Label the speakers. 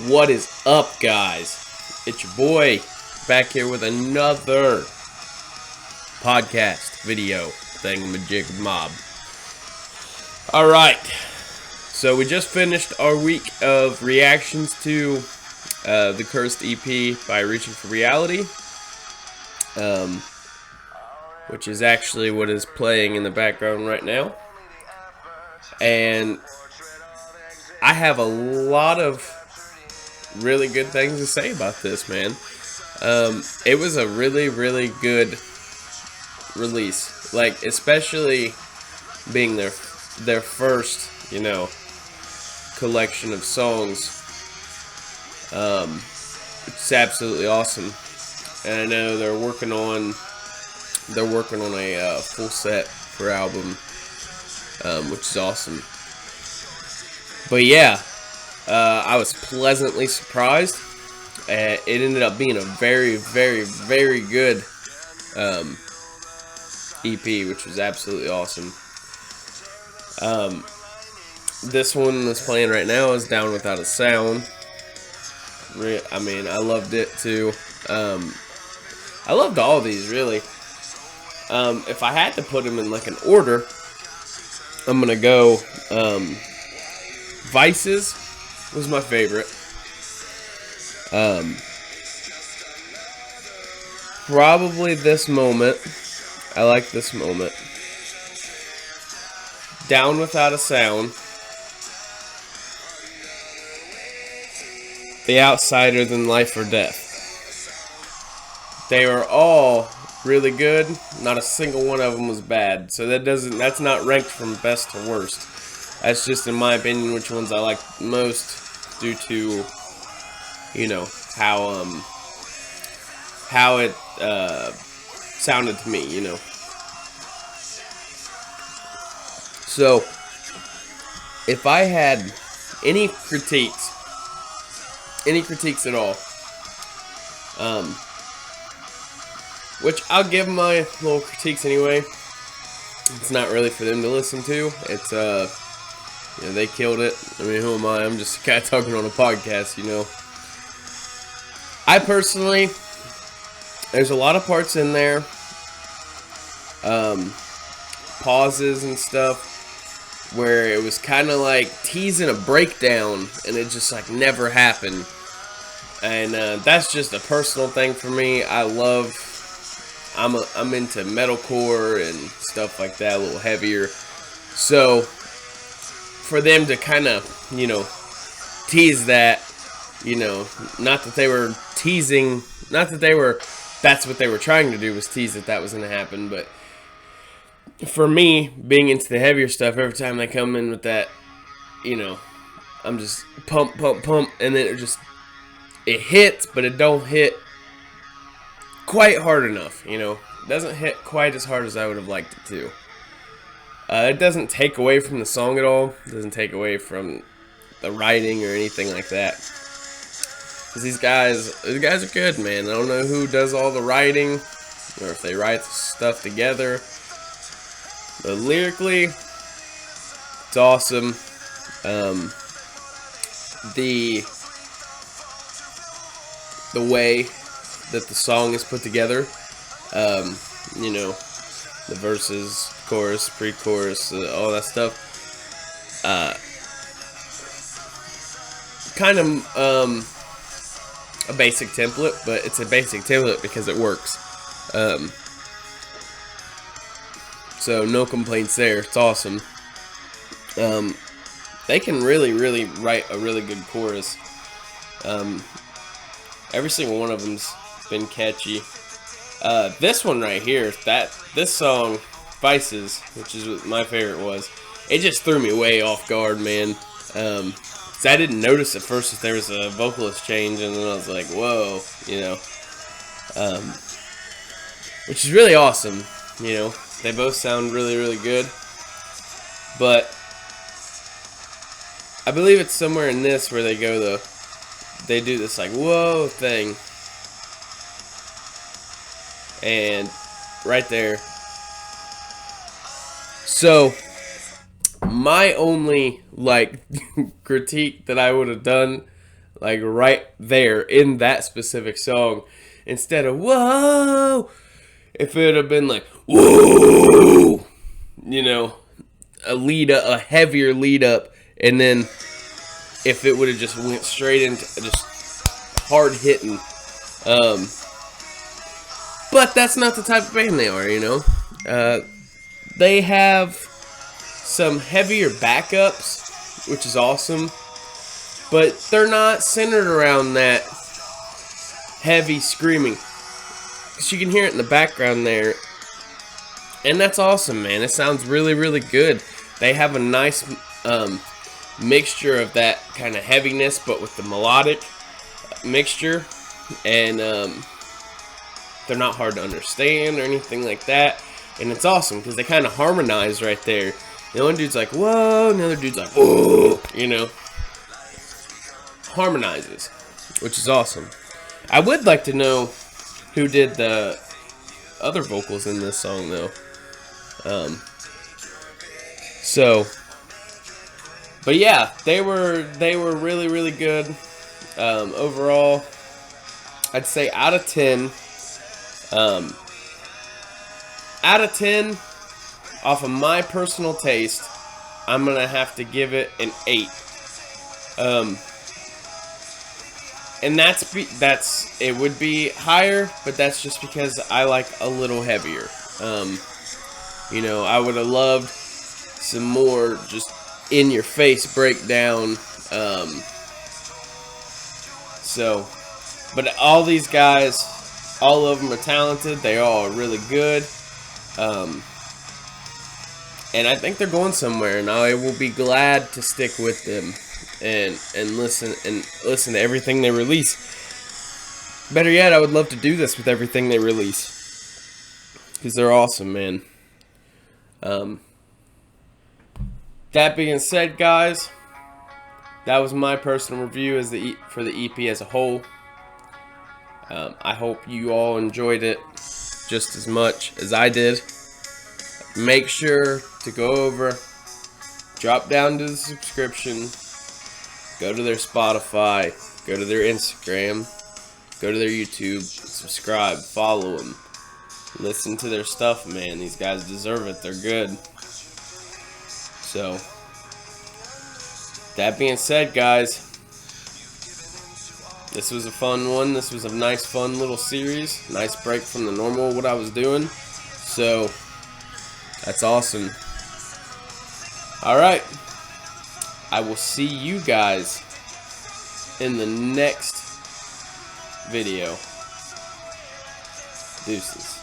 Speaker 1: What is up, guys? It's your boy back here with another podcast video thingamajig mob. Alright, so we just finished our week of reactions to the Cursed EP by Reaching for Reality, which is actually what is playing in the background right now. And I have a lot of really good things to say about this, man. It was a really, really good release. Like, especially being their first, collection of songs. It's absolutely awesome. And I know they're working on a full set for album, which is awesome. But yeah, I was pleasantly surprised. It ended up being a very, very, very good EP, which was absolutely awesome. This one that's playing right now is Down Without a Sound. I mean, I loved it too. I loved all these, really. If I had to put them in like an order, I'm gonna go Vices was my favorite. Probably This Moment. I like This Moment. Down Without a Sound. The Outsider, then Life or Death. They are all really good. Not a single one of them was bad. So that's not ranked from best to worst. That's just, in my opinion, which ones I like most due to, how it sounded to me, So, if I had any critiques at all, which I'll give my little critiques anyway. It's not really for them to listen to. It's, they killed it. I mean, who am I? I'm just a guy talking on a podcast, I personally, there's a lot of parts in there, pauses and stuff, where it was kind of like teasing a breakdown, and it just like never happened. And that's just a personal thing for me. I'm into metalcore and stuff like that, a little heavier. So for them to kind of, tease that, not that they were teasing, that's what they were trying to do, was tease that was going to happen. But for me, being into the heavier stuff, every time they come in with that, I'm just pump, pump, pump, and then it hits, but it don't hit quite hard enough, It doesn't hit quite as hard as I would have liked it to. It doesn't take away from the song at all. It doesn't take away from the writing or anything like that. Because these guys are good, man. I don't know who does all the writing, or if they write stuff together. But lyrically, it's awesome. The way that the song is put together, the verses, chorus, pre-chorus, all that stuff, kind of a basic template, but it's a basic template because it works. So no complaints there. It's awesome. They can really, really write a really good chorus. Every single one of them's been catchy. This one right here, this song, Vices, which is what my favorite was, it just threw me way off guard, man. 'Cause I didn't notice at first that there was a vocalist change, and then I was like, whoa, which is really awesome, They both sound really, really good. But I believe it's somewhere in this where they do this like whoa thing, and right there. So my only critique that I would have done like right there in that specific song, instead of whoa. If it would have been like whoa, you know, a heavier lead up, and then if it would have just went straight into just hard hitting. But that's not the type of band they are, you know. They have some heavier backups, which is awesome, but they're not centered around that heavy screaming, because you can hear it in the background there, and that's awesome, man. It sounds really, really good. They have a nice mixture of that kind of heaviness, but with the melodic mixture, and they're not hard to understand or anything like that, and it's awesome because they kind of harmonize right there. The one dude's like, whoa, and the other dude's like, whoa, you know, harmonizes, which is awesome. I would like to know who did the other vocals in this song, though. But yeah, they were really, really good. Overall, I'd say out of 10, off of my personal taste, I'm gonna have to give it an 8. And that's it would be higher, but that's just because I like a little heavier. You know, I would have loved some more just in your face breakdown. But all these guys, all of them are talented. They all are really good. And I think they're going somewhere, and I will be glad to stick with them and listen to everything they release. Better yet, I would love to do this with everything they release, because they're awesome, man. That being said, guys, that was my personal review for the EP as a whole. I hope you all enjoyed it just as much as I did. Make sure to go over, drop down to the subscription, go to their Spotify, go to their Instagram, go to their YouTube, subscribe, follow them, listen to their stuff, man. These guys deserve it. They're good. So, that being said, guys, this was a fun one. This was a nice, fun little series. Nice break from the normal what I was doing. So, that's awesome. Alright. I will see you guys in the next video. Deuces.